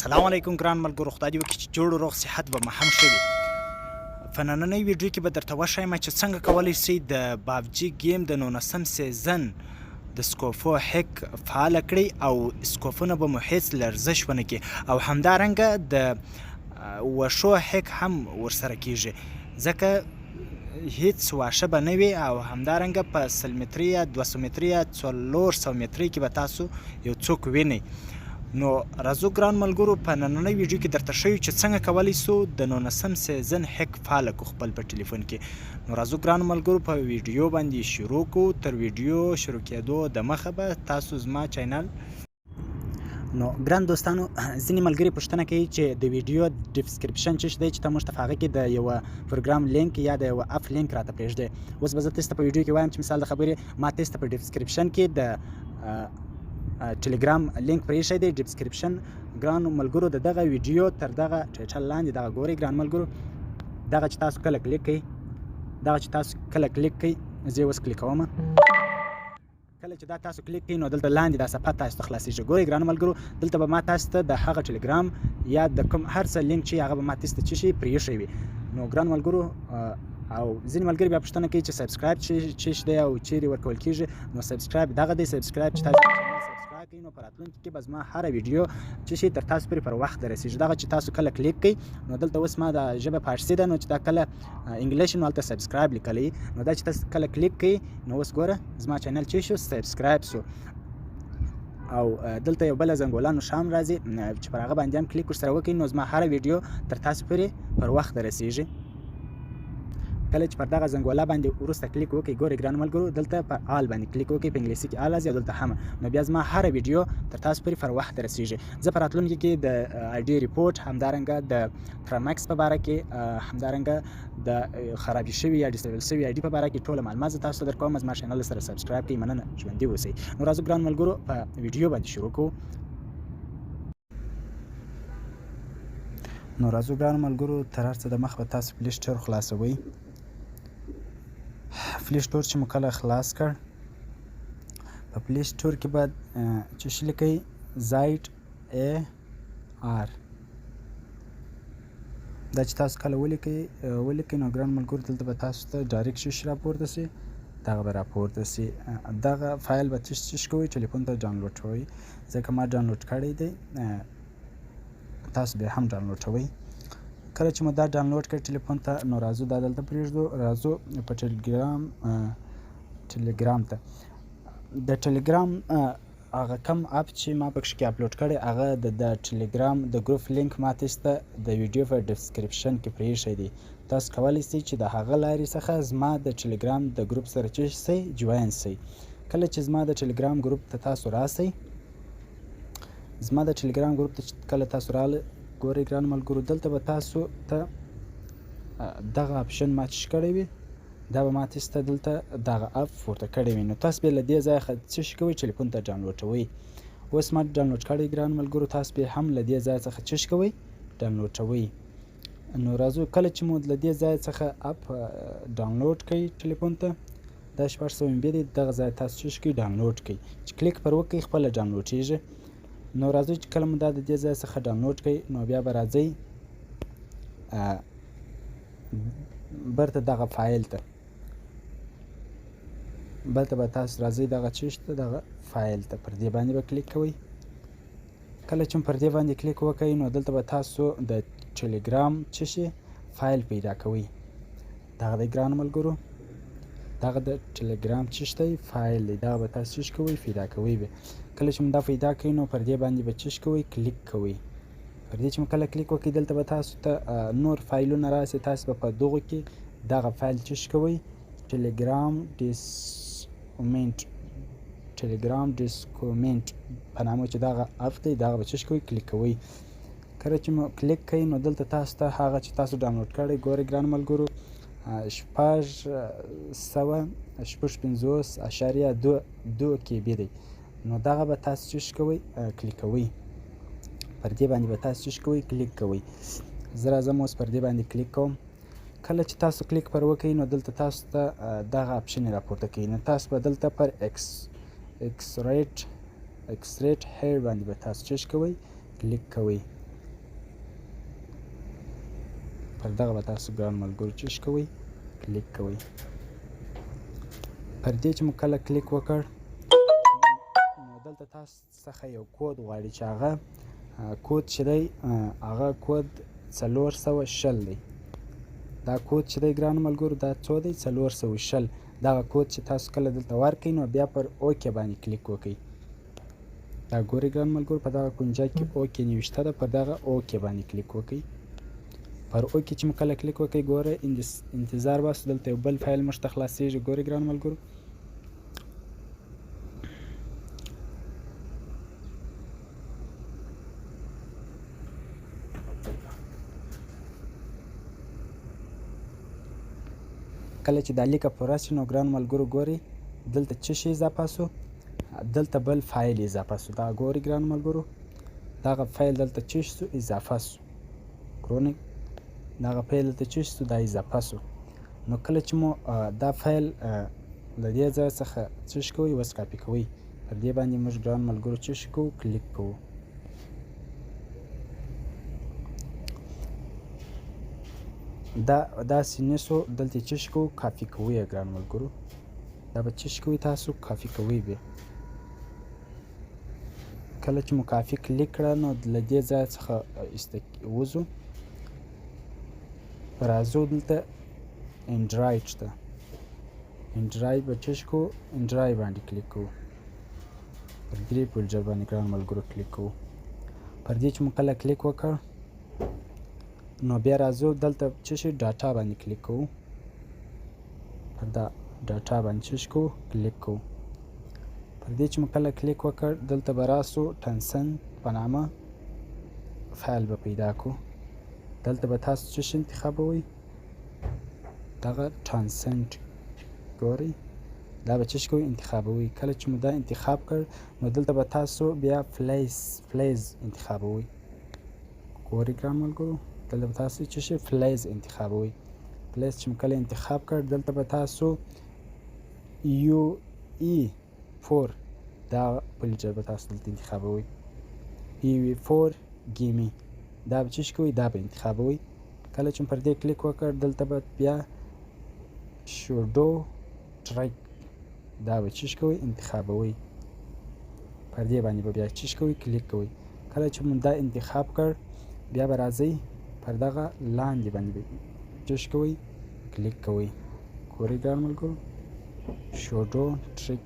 السلام علیکم ګران ملګرو، خدای دې وکړي چې جوړ روغ صحت به مو هم ښه وي. په نننۍ ویډیو کې به درته وښیم چې څنګه کولی شئ د پابجي گیم د 19 سیزن د سکوفو هک فعال کړئ او سکوفونه به مو هیڅ لرزش ونه کړي او همدارنګه د وښو هک هم ورسره کیږي، ځکه هیڅ واښه به نه وي او همدارنګه په 100 متري یا 200 متري یا 400 متري کې به تاسو یو څوک وینئ. نو راځو ګران ملګرو، په نننۍ ویډیو کې درته ښیو چې څنګه کولی شو د 19 سیزن هک فعال کړو خپل په ټلیفون کې. نو راځو ګران ملګرو په ویډیو باندې شروع کړو. تر ویډیو شروع کېدو د مخه به تاسو زما چینل نو ګران دوستانو ځینې ملګري پوښتنه کوي چې د ویډیو ډسکرپشن څه دی چې ته موږ ته په هغه کې د یوه پروګرام لینک یا د یوه اپ لینک راته پرېږدې. اوس به زه تاسو ته په ویډیو کې وایم چې مثال د خبرې ما تاسو ته په ډسکرپشن کې د ټلیګرام لینک پرېښی دی. ډسکرپشن ګرانو ملګرو د دغه ویډیو تر دغه ټایټل لاندې دغه ګورئ ګران ملګرو، دغه چې تاسو کله کلیک کوئ زه اوس کلیکوم. کله چې دا تاسو کلیک کړئ نو دلته لاندې دا صفحه تاسو ته خلاصیږي. ګورئ ګرانو ملګرو، دلته به ما تاسو ته د هغه ټلیګرام یا د کوم هر څه لینک چې هغه به ما تاسو ته څه شي پرېښی وي. نو ګران ملګرو او ځینې ملګري بیا پوښتنه کوي چې سبسکرایب څه دی او چیرې ورکول کېږي. نو سبسکرایب دغه دی، سبسکرایب چې تاسو سبسکرایب کړئ نو په راتلونکي کې به زما هره ویډیو څه شي تر تاسو پورې پر وخت رسیږي. دغه چې تاسو کله کلیک کړئ نو دلته اوس ما د ژبه فارسي ده، نو چې دا کله انګلیش نو هلته سبسکرایب لیکلی، نو دا چې تاسو کله کلیک کړئ نو اوس ګوره زما چینل څه شو سبسکرایب شو. او دلته یو بله زنګوله نښه هم راځي چې پر هغه باندې هم کلیک ورسره وکړئ نو زما هره ویډیو تر تاسو پورې پر وخت رسیږي. کله چې پر دغه زنګوله باندې وروسته کلیک وکړئ ګورئ ګرانو ملګرو، دلته پر آل باندې کلیک وکړئ، په انګلیسي کې آل راځي او دلته هم، نو بیا زما هره ویډیو تر تاسو پورې پر وخت رسیږي. زه په راتلونکي کې د آیډي ریپورټ، همدارنګه د پرمکس په باره کې، همدارنګه د خرابې شوي یا ډیسیبل شوي آیډي په باره کې ټوله معلومات زه تاسو ته درکوم. زما چینل سره سبسکرایب کړئ. مننه، ژوندي اوسئ. نو راځو ګران ملګرو په ویډیو باندې شروع کړو. نو راځو ګران ملګرو، تر هر څه د مخ به تاسو پلی سټور خلاصوئ. پلی سټور چې مو کله خلاص کړ په پلی سټور کې باید چې شي لیکئ زایډ AR، دا چې تاسو کله ولیکئ نو ګران ملګرو دلته به تاسو ته ډایرکټ شي راپورته سي، دغه به راپورته سي. دغه فایل به تش کوئ، ټلیفون ته ډاونلوډ کوئ، ځکه ما ډاونلوډ کړی دی، تاسو به هم ډاونلوډ کوئ. کله چې مو دا ډاونلوډ کړئ ټلیفون ته نو راځو دا دلته پرېږدو. راځو په ټلیګرام ته. د ټلیګرام هغه کم اپ چې ما پکښې کې اپلوډ کړی هغه د ټلیګرام د ګروپ لینک ما تاسو ته د ویډیو په ډسکرپشن کې پرېښی دی. تاسو کولی شئ چې د هغه لارې څخه زما د ټلیګرام د ګروپ سره څه شئ جوین شئ. کله چې زما د ټلیګرام ګروپ ته تاسو راسئ، زما د ټلیګرام ګروپ ته کله تاسو راغله ګورئ ګران ملګرو، دلته به تاسو ته دغه اپشن ما چش کړی وي، دا به ما تاسو ته دلته دغه اپ پورته کړی وي. نو تاسو به له دې ځایه څه شي کوئ ټلیفون ته ډاونلوډوئ. اوس ما ډاونلوډ کړی ګران ملګرو، تاسو به هم له دې ځای څخه څه شي کوئ ډاونلوډوئ. نو راځو کله چې مو له دې ځای څخه اپ ډاونلوډ کړئ ټلیفون ته، دا 600 MB دی، دغه ځای تاسو څه شي کوئ ډاونلوډ کړئ، چې کلیک پر وکړئ خپله ډاونلوډ کېږي. نو راځئ چې کله مو دا د دې ځای څخه ډاونلوډ کړئ نو بیا به راځئ برته دغه فایل ته، بلته به تاسو راځئ دغه چیش ته، دغه فایل ته پر دې باندې به کلیک کوئ. کله چې پر دې باندې کلیک وکړئ نو دلته به تاسو د ټلیګرام څه شي فایل پیدا کوئ. دغه دی ګرانو ملګرو، دغه د ټلیګرام څه دی فایل دی، دغه به تاسو څه کوئ پیدا کوئ به. کله چې مو دا پیدا کړئ نو پر دې باندې به څه کوئ کلیک کوئ. پر دې چې مو کله کلیک وکړئ دلته به تاسو ته نور فایلونه راسي، تاسو به په دغو کې دغه فایل څه کوئ ټلیګرام ډسکومنټ په نامه چې دغه اپ دی، دغه به څه کوئ کلیک کوئ. کله چې مو کلیک کړئ نو دلته تاسو ته هغه چې تاسو ډاونلوډ کړی ګورئ ګران ملګرو 656.2 KB دی، نو دغه به تاسو څه کوئ کلیک کوئ. پر دې باندې به تاسو څه کوئ کلیک کوئ. زه راځم اوس پر دې باندې کلیک کوم. کله چې تاسو کلیک پر وکړئ نو دلته تاسو ته دغه اپشن راپورته کوي. نو تاسو به دلته پر اکسریټ هیر باندې به تاسو څه کوئ کلیک کوئ. پر دغه به تاسو ګران ملګرو چش کوئ کلیک کوئ. پر دې چې مو کله کلیک وکړ نو دلته تاسو څخه یو کود غواړي چې هغه کود چې دی هغه کود 420 دی. دا کود چې دی ګرانو ملګرو دا څو دی 420. دغه کود چې تاسو کله دلته ورکړئ نو بیا پر اوکې باندې کلیک وکړئ. دا ګورئ ګرانو ملګرو په دغه کونجه کې اوکې نوشته ده، پر دغه اوکې باندې کلیک وکړئ. پر اوکې چې مو کله کلیک وکړئ ګورئ انتظار باسو، دلته یو بل فایل موږ ته خلاصېږي. ګورئ ګرانو ملګرو کله چې دا لیکه پوره شي نو ګرانو ملګرو ګورئ دلته څه شی اضافه سو، دلته بل فایل اضافه سو. دا ګورئ ګرانو ملګرو دغه فایل دلته څه سو اضافه سو. ګورئ دغه فایل دلته څه سو دا اضافه سو. نو کله چې مو دا فایل له دې ځای څخه څه کوئ اوس کاپي کوئ، پر دې باندې موږ ګرانو ملګرو څه کوو کلیک کوو. داسې نیسو دلته څه کوو کاپي کوئ یې ګرانو ملګرو. دا به څه کوئ تاسو کاپي کوئ بیا. کله چې مو کافي کلیک کړه نو له دې ځای څخه وځو، راځو دلته انډرایډ شته، انډرایډ به څه کوو انډرایډ باندې کلیک کوو. پر درې پولجر باندې ګرانو ملګرو کلیک کوو. پر دې چې مو کله کلیک وکړ نو بیا راځو دلته څه شي ډاټا باندې کلیک کوو. پر دا ډاټا باندې څه کوو کلیک کوو. پر دې چې مو کله کلیک وکړ دلته به راسو ټنسن په نامه فایل به پیدا کړو. دلته به تاسو څه شي انتخابوئ دغه ټرانسنټ. ګورئ دا به څه کوئ انتخابوئ. کله چې مو دا انتخاب کړ نو دلته به تاسو بیا فلیز انتخابوئ. ګورئ ګران ملګرو دلته به تاسو څه شي فلیز انتخابوئ. فلیز چې مو کله انتخاب کړ دلته به تاسو UE4 دا پلجر به تاسو دلته انتخابوئ. UE4 گیمی دا به څه کوئ دا به انتخابوئ. کله چې پر دې کلیک وکړ دلته به بیا شودو ټریک دا به څه کوئ انتخابوئ. پر دې باندې به بیا څه کوئ کلیک کوئ. کله چې مو دا انتخاب کړ بیا به راځئ پر دغه لاندې باندې څه کوئ کلیک کوئ. ګورئ ګران ملګرو شودو ټریک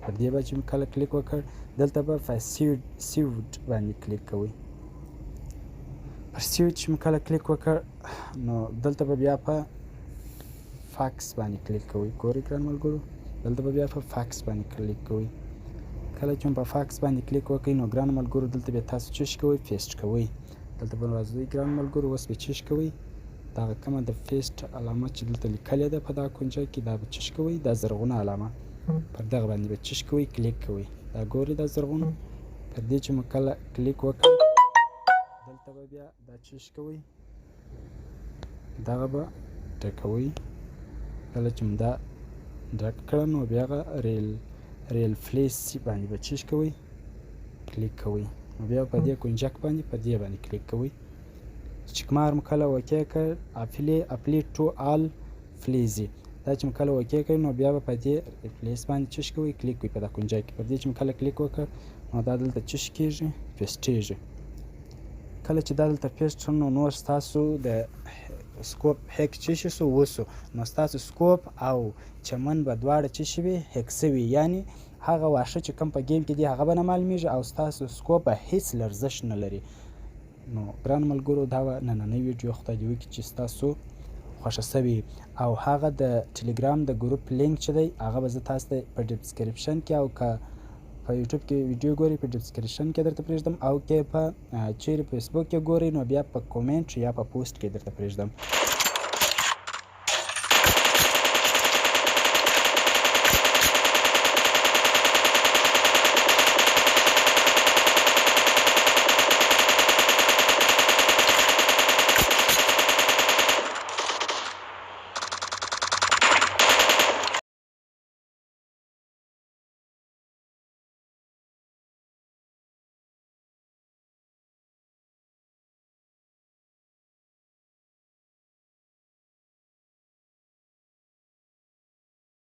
پر دې باندې چې کله کلیک وکړ دلته به سیوډ باندې کلیک کوئ. پر سیوډ چې کله کلیک وکړ نو دلته به بیا په فاکس باندې کلیک کوئ. ګورئ ګران ملګرو دلته به بیا په فاکس باندې کلیک کوئ. کله چې په فاکس باندې کلیک وکړئ نو ګران ملګرو دلته به تاسو څه کوئ پیسټ کوئ. دلته به راځئ ګران ملګرو اوس به څه کوئ دغه کومه د پیسټ علامه چې دلته لیکلې ده په دا کونجه کې دا به څه کوئ دا زرغونه علامه پر دغه باندې به څه کوئ کلیک کوئ. دا ګورئ دا زرغونه پر دې چې مو کله کلیک وکړ دلته به بیا دا څه کوئ دغه به ډکوئ. کله چې مو دا ډک کړه نو بیا هغه ریل فلیس باندې به څه کوئ کلیک کوئ. نو بیا په دې کونجک باندې په دې باندې کلیک کوئ. چکمار مو کله اوکې کړ اپلی ټو آل فلیزي دا چې مو کله اوکې کړ نو بیا به په دې ریپلیس باندې څه کوئ کلیک کوئ په دا کونجه کې. پر دې چې مو کله کلیک وکړ نو دا دلته څه کېږي پیسټېږي. کله چې دا دلته پیسټ شو نو نور ستاسو د سکوپ هیک څه شي سو وسو نو ستاسو سکوپ او چمن به دواړه څه شوي هیک سوي، یعنی هغه واښه چې کوم په گیم کې دی هغه به نه معلومیږي او ستاسو سکوپ به هیڅ لرزش نه لري. نو ګران ملګرو دا وه نننۍ ویډیو. خدای دې وکړي چې ستاسو خوښه سوي او هغه د ټلیګرام د ګروپ لینک چې دی هغه به زه تاسو ته په ډسکرپشن کې او که په یوټیوب کې ویډیو ګورئ په ډسکرپشن کې درته پرېږدم او که په چیری فیسبوک کې ګورئ نو بیا په کومنټ یا په پوسټ کې درته پرېږدم.